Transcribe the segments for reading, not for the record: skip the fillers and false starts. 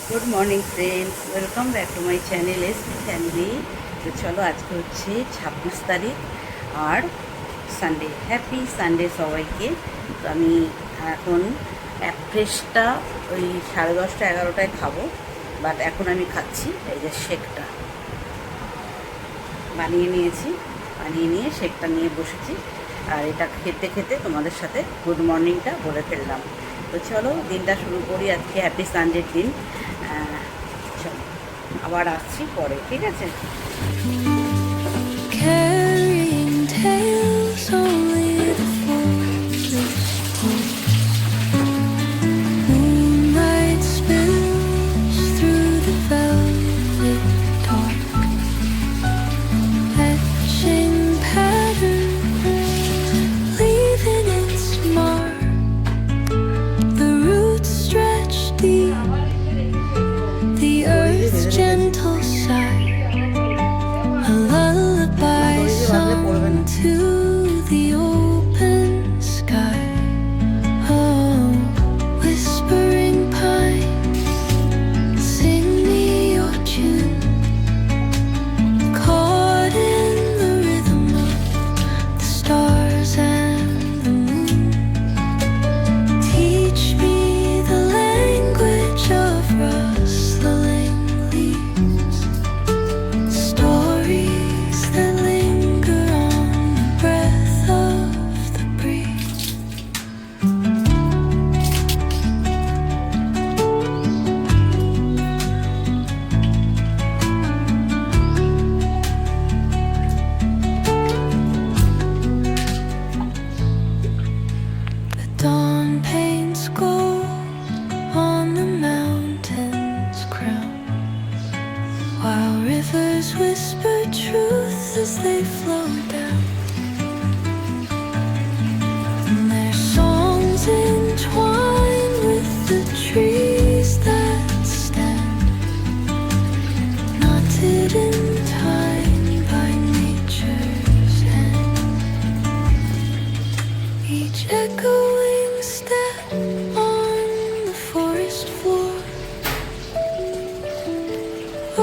Good morning friends, welcome back to my channel SP family. তো চলো, আজকে হচ্ছে 26 তারিখ আর সানডে। হ্যাপি সানডে সবাইকে। তো আমি এখন ফ্রেশটা ওই 10:30-11টায় খাবো, বাট এখন আমি খাচ্ছি এই যে শেকটা বানিয়ে নিয়েছি। বানিয়ে নিয়ে শেকটা নিয়ে বসেছি, আর এটা খেতে খেতে তোমাদের সাথে গুড মর্নিংটা বলে ফেললাম। তো চলো দিনটা শুরু করি, আজকে হ্যাপি সানডের দিন। চলো, আবার আসছি পরে, ঠিক আছে? Carrying tales only the foolish hold. Moonlight spills through the velvet dark, etching patterns, leaving its mark. The roots stretch deep, the earth's gentle sigh, a lullaby song to the open sky. Oh, whispering pine, sing me your tune, caught in the rhythm of the stars and the moon. Teach me the language of rustling leaves, stories that linger on the breath of the breeze. The dawn paints gold on the mountain's crown, while rivers whisper truth as they flow down. And their songs entwine with the trees that stand, knotted in time by nature's hand. Each echoing step on the forest floor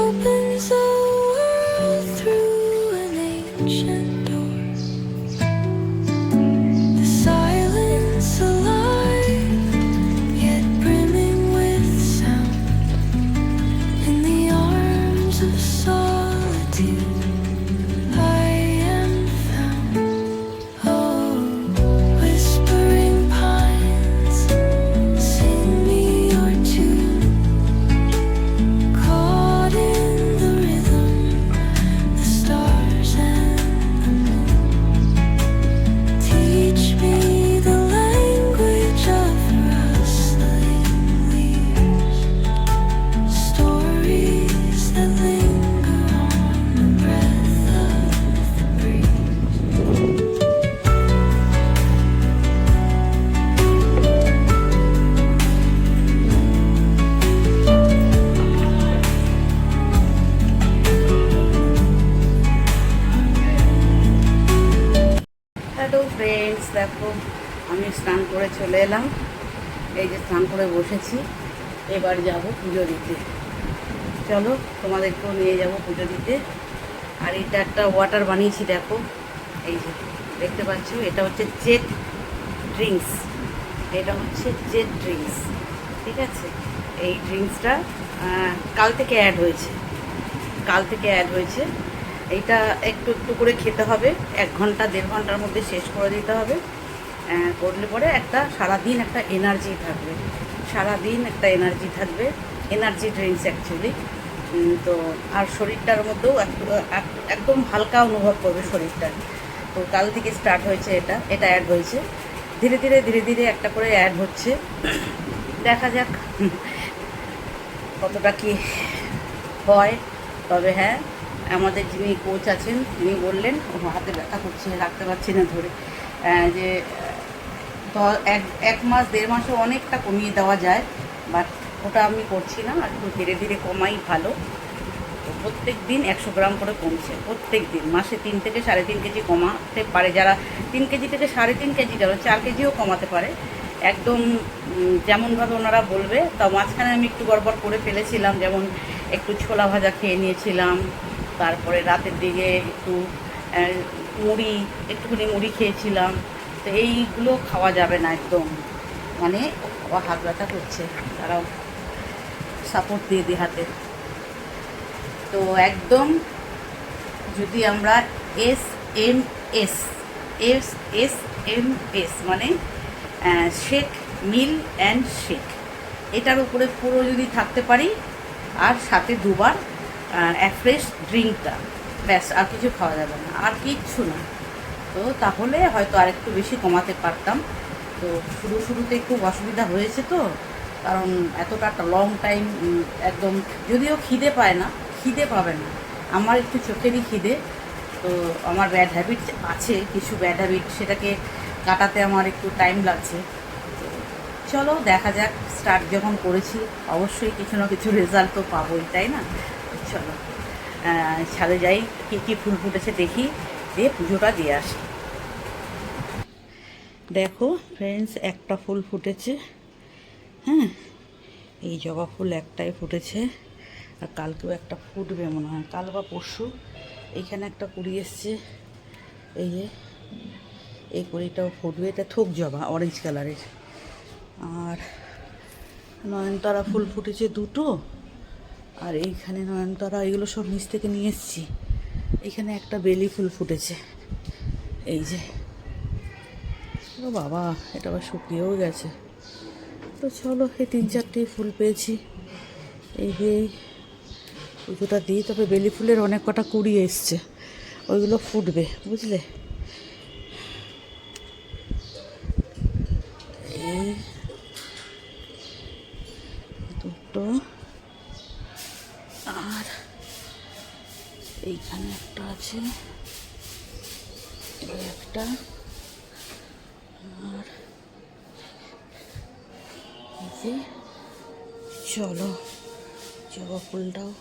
opens a world through an ancient door. The silence alive, yet brimming with sound. In the arms of solitude, I am found. Oh, whispering pines, sing me your tune, caught in the rhythm, the stars and the moon. Teach me the language of rustling leaves, stories that linger on the breath of the breeze. Hello friends, দেখো আমি স্নান করে চলে এলাম। এই যে স্নান করে বসেছি, এবার যাব পুজো দিতে। চলো, তোমাদেরকেও নিয়ে যাব পুজো দিতে। আর এটা একটা ওয়াটার বানিয়েছি, দেখো এই যে দেখতে পাচ্ছ, এটা হচ্ছে জেট ড্রিঙ্কস। এটা হচ্ছে জেট ড্রিঙ্কস, ঠিক আছে? এই ড্রিঙ্কসটা কাল থেকে অ্যাড হয়েছে। এইটা একটু একটু করে খেতে হবে, 1 ঘন্টা 1.5 ঘন্টার মধ্যে শেষ করে দিতে হবে। করলে পরে সারাদিন একটা এনার্জি থাকবে, এনার্জি ড্রিঙ্কস অ্যাকচুয়ালি। তো আর শরীরটার মধ্যেও একদম হালকা অনুভব করবে শরীরটা। তো কাল থেকে স্টার্ট হয়েছে, এটা অ্যাড হয়েছে। ধীরে ধীরে একটা করে অ্যাড হচ্ছে, দেখা যাক কতটা কি হয়। তবে হ্যাঁ, আমাদের যিনি কোচ আছেন তিনি বললেন, হাতে ব্যথা করছে, রাখতে পারছি না ধরে, যে এক মাস 1.5 মাসে অনেকটা কমিয়ে দেওয়া যায়, বাট ওটা আমি করছি না, একটু ধীরে ধীরে কমাই ভালো। তো প্রত্যেক দিন 100 গ্রাম করে কমছে, প্রত্যেক দিন মাসে 3 থেকে 3.5 কেজি কমাতে পারে। যারা 3 কেজি থেকে 3.5 কেজি, যারা 4 কেজিও কমাতে পারে, একদম যেমনভাবে ওনারা বলবে। তা মাঝখানে আমি একটু গড়বড় করে ফেলেছিলাম, যেমন একটু ছোলা ভাজা খেয়ে নিয়েছিলাম, তারপরে রাতের দিকে একটু মুড়ি, একটুখানি মুড়ি খেয়েছিলাম। তো এইগুলো খাওয়া যাবে না একদম, মানে আবার হাত ব্যথা করছে, তারাও সাপোর্ট দিয়ে দিই হাতে। তো একদম যদি আমরা S M S S S M S মানে শেক, মিল অ্যান্ড শেক, এটার উপরে পুরো যদি থাকতে পারি, আর সাথে দুবার ফ্রেশ ড্রিঙ্কটা, ব্যাস, আর কিছু খাওয়া যাবে না, আর কিচ্ছু না। তো তাহলে হয়তো আরেকটু বেশি কমাতে পারতাম। তো শুরুতে খুব অসুবিধা হয়েছে, তো কারণ এতটা লং টাইম একদম, যদিও খিদে পায় না, খিদে পাবে না, আমার একটু চোখেরই খিদে। তো আমার ব্যাড হ্যাবিট আছে, কিছু ব্যাড হ্যাবিট, সেটাকে কাটাতে আমার একটু টাইম লাগছে। তো চলো দেখা যাক, স্টার্ট যখন করেছি অবশ্যই কিছু না কিছু রেজাল্ট তো পাবোই, তাই না? চলো ছাদে যাই, কী কী ফুল ফুটেছে দেখি, দিয়ে পুজোটা দিয়ে আসি। দেখো ফ্রেন্ডস, একটা ফুল ফুটেছে, হ্যাঁ, এই জবা ফুল একটাই ফুটেছে, আর কালকেও একটা ফুটবে মনে হয়, কাল বা পরশু। এইখানে একটা কুড়ি এসছে, এই যে এই কুড়িটাও ফুটবে, এটা থোক জবা অরেঞ্জ কালারের। আর নয়নতারা ফুল ফুটেছে দুটো, আর এইখানে নয়নতারা, এগুলো সব নিচ থেকে নিয়ে এসেছি। এখানে একটা বেলি ফুল ফুটেছে, এই যে, ও বাবা, এটা আবার শুকিয়েও গেছে। তো চলো, এই 3-4টি ফুল পেয়েছি, এই দিয়েই পুজোটা দিই। তবে বেলি ফুলের অনেক কটা কুড়ি এসছে, ওইগুলো ফুটবে, বুঝলে। এই দুটো, আর এইখানে একটা আছে, এই একটা, আর এই যে, চলো জবা ফুলটাও